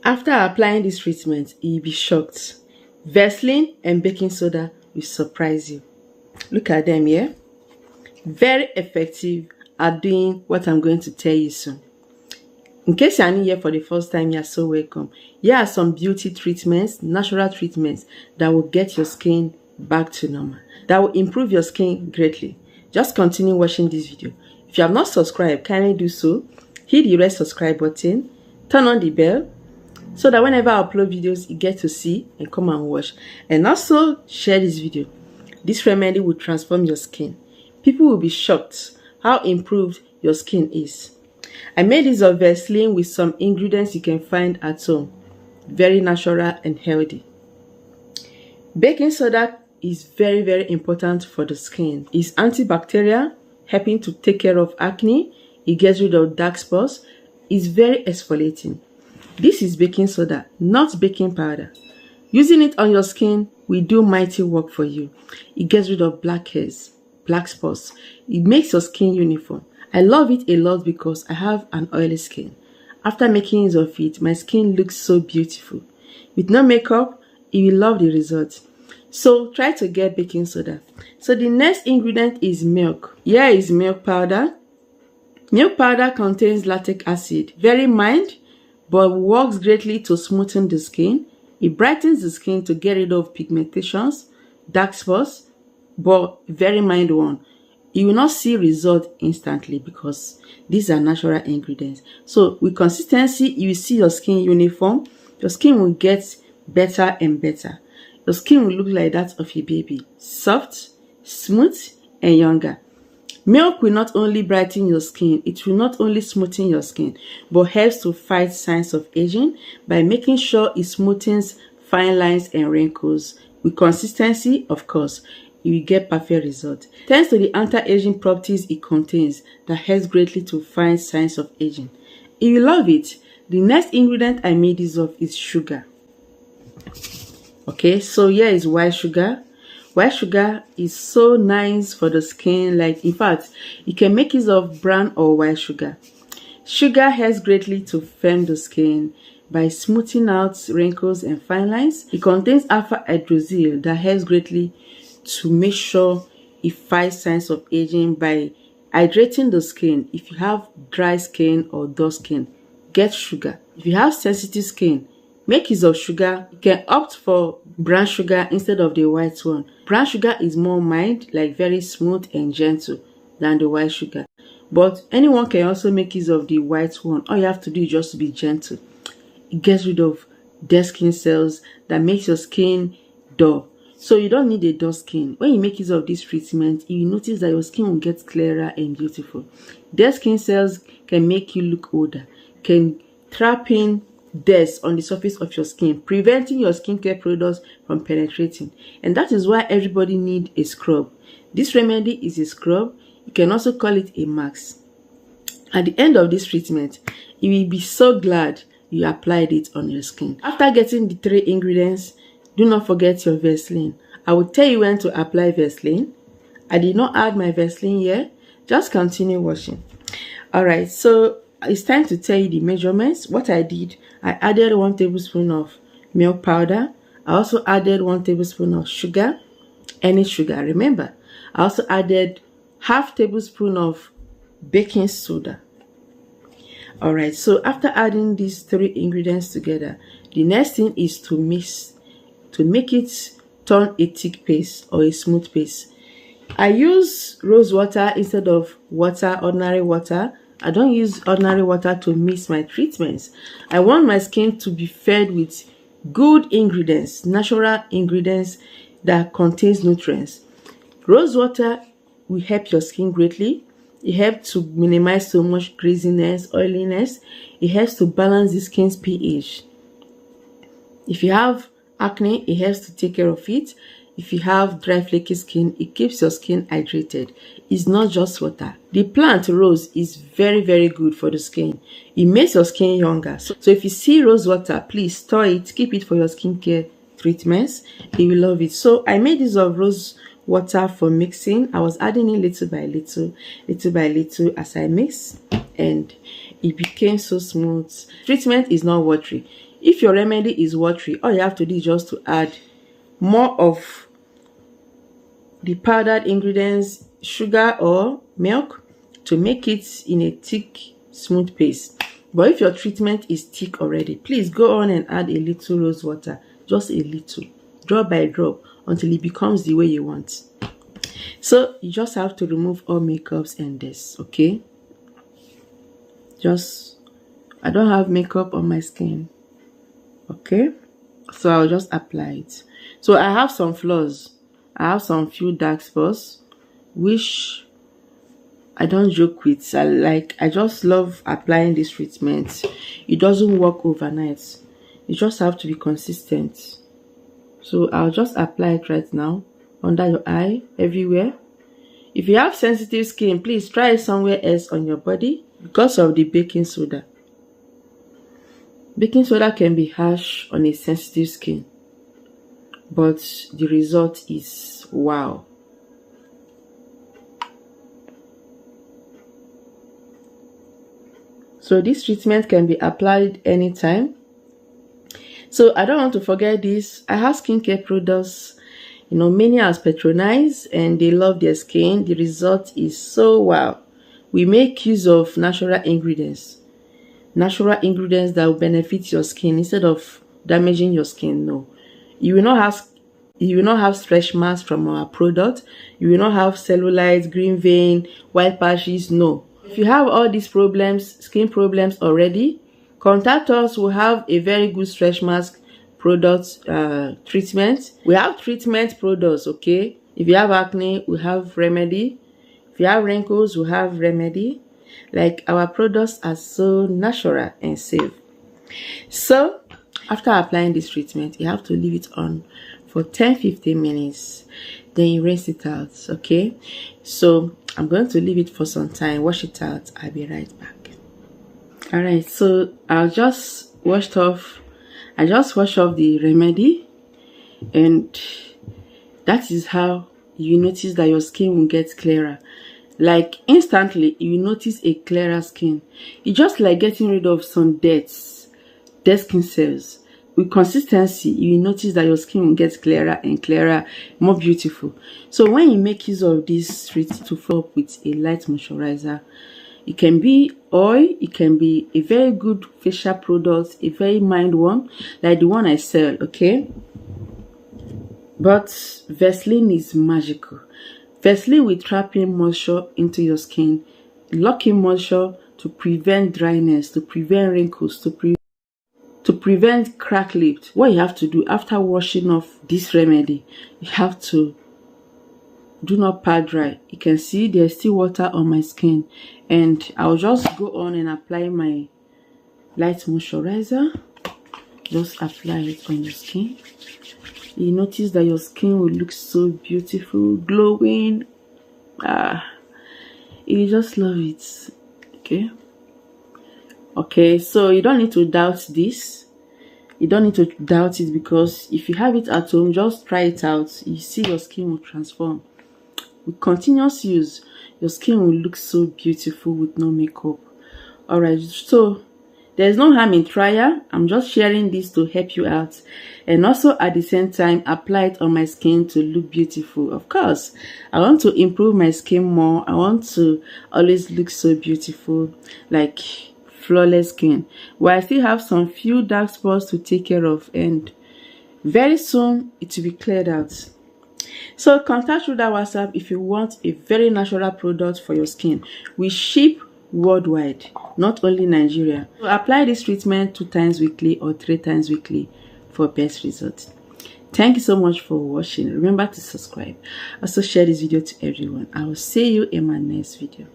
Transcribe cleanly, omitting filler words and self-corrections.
After applying this treatment, you'll be shocked. Vaseline and baking soda will surprise you. Look at them here. Very effective at doing what I'm going to tell you soon. In case you're new here for the first time, you're so welcome. Here are some beauty treatments, natural treatments that will get your skin back to normal, that will improve your skin greatly. Just continue watching this video. If you have not subscribed, kindly do so. Hit the red subscribe button, turn on the bell, so that whenever I upload videos, you get to see and come and watch. And also share this video. This remedy will transform your skin. People will be shocked how improved your skin is. I made this of Vaseline with some ingredients you can find at home. Very natural and healthy. Baking soda is very important for the skin. It's antibacterial, helping to take care of acne. It gets rid of dark spots. It's very exfoliating. This is baking soda, not baking powder. Using it on your skin will do mighty work for you. It gets rid of black hairs, black spots. It makes your skin uniform. I love it a lot because I have an oily skin. After making use of it, my skin looks so beautiful. With no makeup, you will love the result. So try to get baking soda. So the next ingredient is milk. Here is milk powder. Milk powder contains lactic acid. Very mild, but works greatly to smoothen the skin. It brightens the skin to get rid of pigmentations, dark spots, but very mild one. You will not see result instantly because these are natural ingredients. So with consistency, you will see your skin uniform. Your skin will get better and better. Your skin will look like that of a baby. Soft, smooth, and younger. Milk will not only brighten your skin, it will not only smoothen your skin, but helps to fight signs of aging by making sure it smoothens fine lines and wrinkles. With consistency, of course, you will get perfect result. Thanks to the anti-aging properties it contains that helps greatly to find signs of aging. If you love it, the next ingredient I made use of is sugar. Okay, so here is white sugar. White sugar is so nice for the skin. Like, in fact, you can make use of brown or white sugar. Sugar helps greatly to firm the skin by smoothing out wrinkles and fine lines. It contains alpha hydroxyl that helps greatly to make sure it fights signs of aging by hydrating the skin. If you have dry skin or dull skin, get sugar. If you have sensitive skin, make use of sugar. You can opt for brown sugar instead of the white one. Brown sugar is more mild, like very smooth and gentle than the white sugar. But anyone can also make use of the white one. All you have to do is just to be gentle. It gets rid of dead skin cells that makes your skin dull. So you don't need a dull skin. When you make use of this treatment, you will notice that your skin will get clearer and beautiful. Dead skin cells can make you look older, can trap in dirt on the surface of your skin, preventing your skincare products from penetrating. And that is why everybody needs a scrub. This remedy is a scrub. You can also call it a mask. At the end of this treatment, you will be so glad you applied it on your skin. After getting the 3 ingredients, do not forget your Vaseline. I will tell you when to apply Vaseline. I did not add my Vaseline here. Just continue watching. Alright, so it's time to tell you the measurements. What I did, I added 1 tablespoon of milk powder. I also added 1 tablespoon of sugar, any sugar, remember. I also added half tablespoon of baking soda. Alright, so after adding these 3 ingredients together, the next thing is to mix, to make it turn a thick paste or a smooth paste. I use rose water instead of water, ordinary water. I don't use ordinary water to mix my treatments. I want my skin to be fed with good ingredients, natural ingredients that contains nutrients. Rose water will help your skin greatly. It helps to minimize so much greasiness, oiliness. It helps to balance the skin's pH. If you have acne, it helps to take care of it. If you have dry flaky skin, it keeps your skin hydrated. It's not just water. The plant rose is very good for the skin. It makes your skin younger. So if you see rose water, please store it, keep it for your skincare treatments. You will love it. So I made use of rose water for mixing. I was adding it little by little as I mix, and it became so smooth. Treatment is not watery. If your remedy is watery, all you have to do is just to add more of the powdered ingredients, sugar or milk, to make it in a thick, smooth paste. But if your treatment is thick already, please go on and add a little rose water, just a little, drop by drop, until it becomes the way you want. So you just have to remove all makeups and this, okay? I don't have makeup on my skin, okay? So I'll just apply it. So I have some flaws. I have some few dark spots, which I don't joke with. I just love applying this treatment. It doesn't work overnight. You just have to be consistent. So I'll just apply it right now, under your eye, everywhere. If you have sensitive skin, please try it somewhere else on your body because of the baking soda. Baking soda can be harsh on a sensitive skin, but the result is wow. So this treatment can be applied anytime. So I don't want to forget this. I have skincare products, many are patronized and they love their skin. The result is so wow. We make use of natural ingredients that will benefit your skin instead of damaging your skin. No, you will not have stretch marks from our product. You will not have cellulite, green vein, white patches. No. If you have all these skin problems already, contact us. We'll have a very good stretch mask product treatment. We have treatment products, okay? If you have acne, we have remedy. If you have wrinkles, we have remedy. Like, our products are so natural and safe. So after applying this treatment, you have to leave it on for 10-15 minutes. Then you rinse it out, okay? So I'm going to leave it for some time, wash it out. I'll be right back. All right, so I just washed off the remedy, and that is how you notice that your skin will get clearer. Like, instantly you notice a clearer skin. It's just like getting rid of some dead skin cells. With consistency, you notice that your skin will get clearer and clearer, more beautiful. So when you make use of this treatment to follow up with a light moisturizer, it can be oil, it can be a very good facial product, a very mild one, like the one I sell, okay? But Vaseline is magical. Vaseline will trap in moisture into your skin, lock in moisture to prevent dryness, to prevent wrinkles, to prevent cracked lips. What you have to do after washing off this remedy, you have to do not pat dry. You can see there's still water on my skin, and I'll just go on and apply my light moisturizer. Just apply it on your skin. You notice that your skin will look so beautiful, glowing. You just love it. Okay, so you don't need to doubt this. You don't need to doubt it, because if you have it at home, just try it out. You see your skin will transform. With continuous use, your skin will look so beautiful with no makeup. Alright, so there's no harm in trial. I'm just sharing this to help you out, and also at the same time apply it on my skin to look beautiful. Of course, I want to improve my skin more. I want to always look so beautiful, like flawless skin, while I still have some few dark spots to take care of, and very soon it will be cleared out. So contact through that WhatsApp if you want a very natural product for your skin. We ship worldwide, not only Nigeria. So apply this treatment 2 times weekly or 3 times weekly for best results. Thank you so much for watching. Remember to subscribe. Also share this video to everyone. I will see you in my next video.